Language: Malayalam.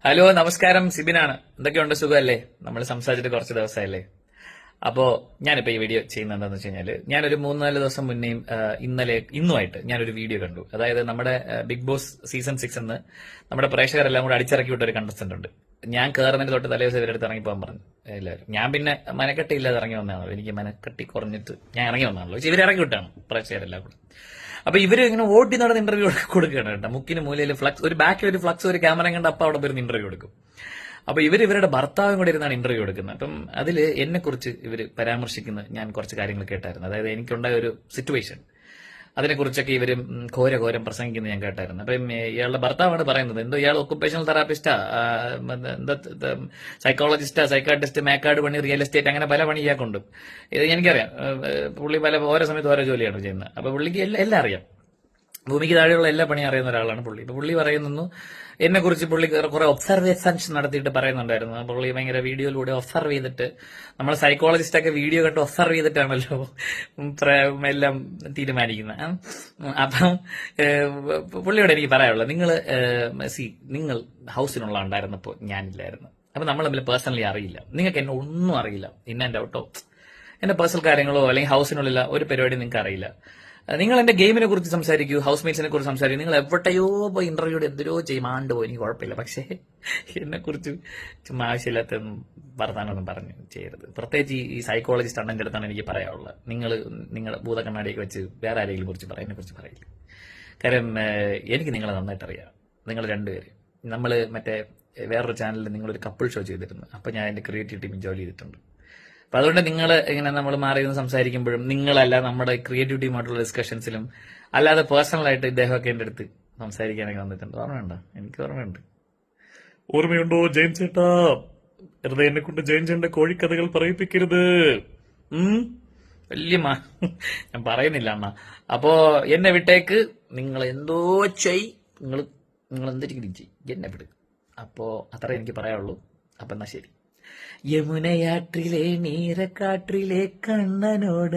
ഹലോ നമസ്കാരം, സിബിനാണ്. എന്തൊക്കെയുണ്ട്, സുഖമല്ലേ? നമ്മൾ സംസാരിച്ചിട്ട് കുറച്ച് ദിവസമല്ലേ. അപ്പോ ഞാനിപ്പോ ഈ വീഡിയോ ചെയ്യുന്നത് എന്താണെന്ന് വെച്ച് കഴിഞ്ഞാല്, ഞാനൊരു 3-4 ദിവസം മുന്നേയും ഇന്നുമായിട്ട് ഞാനൊരു വീഡിയോ കണ്ടു. അതായത് നമ്മുടെ ബിഗ് ബോസ് സീസൺ 6 എന്ന് നമ്മുടെ പ്രേക്ഷകരെല്ലാം കൂടെ അടിച്ചിറക്കി വിട്ട ഒരു കണ്ടസ്റ്റന്റ് ഉണ്ട്. ഞാൻ കയറുന്നതിന് തൊട്ട് തലേദിവസം ഇവരുടെ ഇറങ്ങി പോകാൻ പറഞ്ഞു എല്ലാവരും. ഞാൻ പിന്നെ മനക്കെട്ടി ഇല്ലാതെ ഇറങ്ങി വന്നതാണല്ലോ, എനിക്ക് മനക്കെട്ടി കുറഞ്ഞിട്ട് ഞാൻ ഇറങ്ങി വന്നതാണല്ലോ. ഇവർ ഇറങ്ങി വിട്ടാണ് പ്രേക്ഷകരെല്ലാം കൂടെ. അപ്പൊ ഇവര് ഇങ്ങനെ ഓടി നടന്ന് ഇന്റർവ്യൂ കൊടുക്കുകയാണ് കേട്ടോ. മുക്കിന് മൂലയിൽ ഫ്ലക്സ്, ഒരു ബാക്കിൽ ഒരു ഫ്ലക്സ്, ഒരു ക്യാമറ കണ്ട് അപ്പൊ അവിടെ വരുന്ന ഇന്റർവ്യൂ കൊടുക്കും. അപ്പൊ ഇവരുടെ ഭർത്താവും കൂടെ ഇരുന്നാണ് ഇന്റർവ്യൂ എടുക്കുന്നത്. അപ്പം അതില് എന്നെ കുറിച്ച് ഇവര് പരാമർശിക്കുന്ന ഞാൻ കുറച്ച് കാര്യങ്ങൾ കേട്ടായിരുന്നു. അതായത് എനിക്കുണ്ടായ ഒരു സിറ്റുവേഷൻ, അതിനെക്കുറിച്ചൊക്കെ ഇവരും ഘോരം പ്രസംഗിക്കുന്നത് ഞാൻ കേട്ടായിരുന്നു. അപ്പം ഇയാളുടെ ഭർത്താവാണ് പറയുന്നത്, എന്തോ ഇയാൾ ഒക്കുപേഷണൽ തെറാപ്പിസ്റ്റാ, എന്താ സൈക്കോളജിസ്റ്റാ, സൈക്കാട്രിസ്റ്റ്, മേക്കാട് പണി, റിയൽ എസ്റ്റേറ്റ്, അങ്ങനെ പല പണി ഇയാൾക്കുണ്ട്. ഇത് എനിക്കറിയാം. പുള്ളി ഓരോ സമയത്ത് ഓരോ ജോലിയാണ് ചെയ്യുന്നത്. അപ്പൊ പുള്ളിക്ക് എല്ലാം അറിയാം. ഭൂമിക്ക് താഴെയുള്ള എല്ലാ പണിയും അറിയുന്ന ഒരാളാണ് പുള്ളി. ഇപ്പൊ പുള്ളി പറയുന്നു, എന്നെ കുറിച്ച് പുള്ളി കുറെ ഒബ്സർവേഷൻസ് നടത്തിയിട്ട് പറയുന്നുണ്ടായിരുന്നു. പുള്ളി ഭയങ്കര വീഡിയോയിലൂടെ ഒബ്സർവ് ചെയ്തിട്ട്, നമ്മൾ സൈക്കോളജിസ്റ്റ് ഒക്കെ വീഡിയോ കണ്ട് ഒബ്സർവ് ചെയ്തിട്ടാണല്ലോ എല്ലാം തീരുമാനിക്കുന്നത്. അപ്പം പുള്ളിയോട് എനിക്ക് പറയാനുള്ളത്, നിങ്ങൾ ഹൗസിനുള്ള ഉണ്ടായിരുന്നപ്പോൾ ഞാനില്ലായിരുന്നു. അപ്പൊ നമ്മൾ തമ്മിൽ പേഴ്സണലി അറിയില്ല. നിങ്ങൾക്ക് എന്നെ ഒന്നും അറിയില്ല. ഇൻ ആൻഡ് ഔട്ടോ എന്റെ പേഴ്സണൽ കാര്യങ്ങളോ അല്ലെങ്കിൽ ഹൗസിനുള്ള ഒരു പരിപാടി നിങ്ങൾക്ക് അറിയില്ല. നിങ്ങൾ എന്റെ ഗെയിമിനെ കുറിച്ച് സംസാരിക്കൂ, ഹൗസ് മേറ്റ്സിനെ കുറിച്ച് സംസാരിക്കൂ. നിങ്ങൾ എവിടെയോ പോയി ഇന്റർവ്യൂടെ എന്തിനോ ചെയ്യും, പോയി, എനിക്ക് കുഴപ്പമില്ല. പക്ഷേ എന്നെ കുറിച്ച് ചുമ്മാ ആവശ്യമില്ലാത്ത വർത്താനൊന്നും പറഞ്ഞു ചെയ്യരുത്. പ്രത്യേകിച്ച് ഈ സൈക്കോളജിസ്റ്റ് അണ്ണന്റെ അടുത്താണ് എനിക്ക് പറയാനുള്ളത്. നിങ്ങൾ ഭൂതക്കണ്ണാടിയൊക്കെ വെച്ച് വേറെ ആരെങ്കിലും കുറിച്ച് എന്നെ കുറിച്ച് പറയില്ല. കാര്യം എനിക്ക് നിങ്ങളെ നന്നായിട്ട് അറിയാം. നിങ്ങൾ രണ്ടുപേര്, നമ്മൾ വേറൊരു ചാനലിൽ നിങ്ങളൊരു കപ്പിൾ ഷോ ചെയ്തിരുന്നു. അപ്പൊ ഞാൻ എന്റെ ക്രിയേറ്റീവ് ടീമിൽ ജോലി ചെയ്തിട്ടുണ്ട്. അപ്പൊ അതുകൊണ്ട് നിങ്ങൾ ഇങ്ങനെ നമ്മൾ മാറി നിന്ന് സംസാരിക്കുമ്പോഴും, നിങ്ങളല്ല നമ്മുടെ ക്രിയേറ്റീവ് ടീമായിട്ടുള്ള ഡിസ്കഷൻസിലും, അല്ലാതെ പേഴ്സണലായിട്ട് ഇദ്ദേഹമൊക്കെ എന്റെ അടുത്ത് സംസാരിക്കാനൊക്കെ വന്നിട്ടുണ്ട്. ഓർമ്മയുണ്ടോ? എനിക്ക് ഓർമ്മയുണ്ട്. ഓർമ്മയുണ്ടോ ജെയിൻ ചേട്ടാ? വെറുതെ എന്നെ കൊണ്ട് ജെയിൻ ചേട്ടന്റെ കോഴിക്കഥകൾ പറയിപ്പിക്കരുത്. വലിയ ഞാൻ പറയുന്നില്ല അണ്ണ. അപ്പോ എന്നെ വിട്ടേക്ക്. നിങ്ങൾ എന്തോ നിങ്ങൾ എന്തെങ്കിലും ചെയ്യും, എന്നെ വിട്. അപ്പോ അത്ര എനിക്ക് പറയാനുള്ളൂ. അപ്പൊ എന്നാ ശരി. യമുനയാற்றிലെ നീരക്കാട്ടിലെ കണ്ണനോട്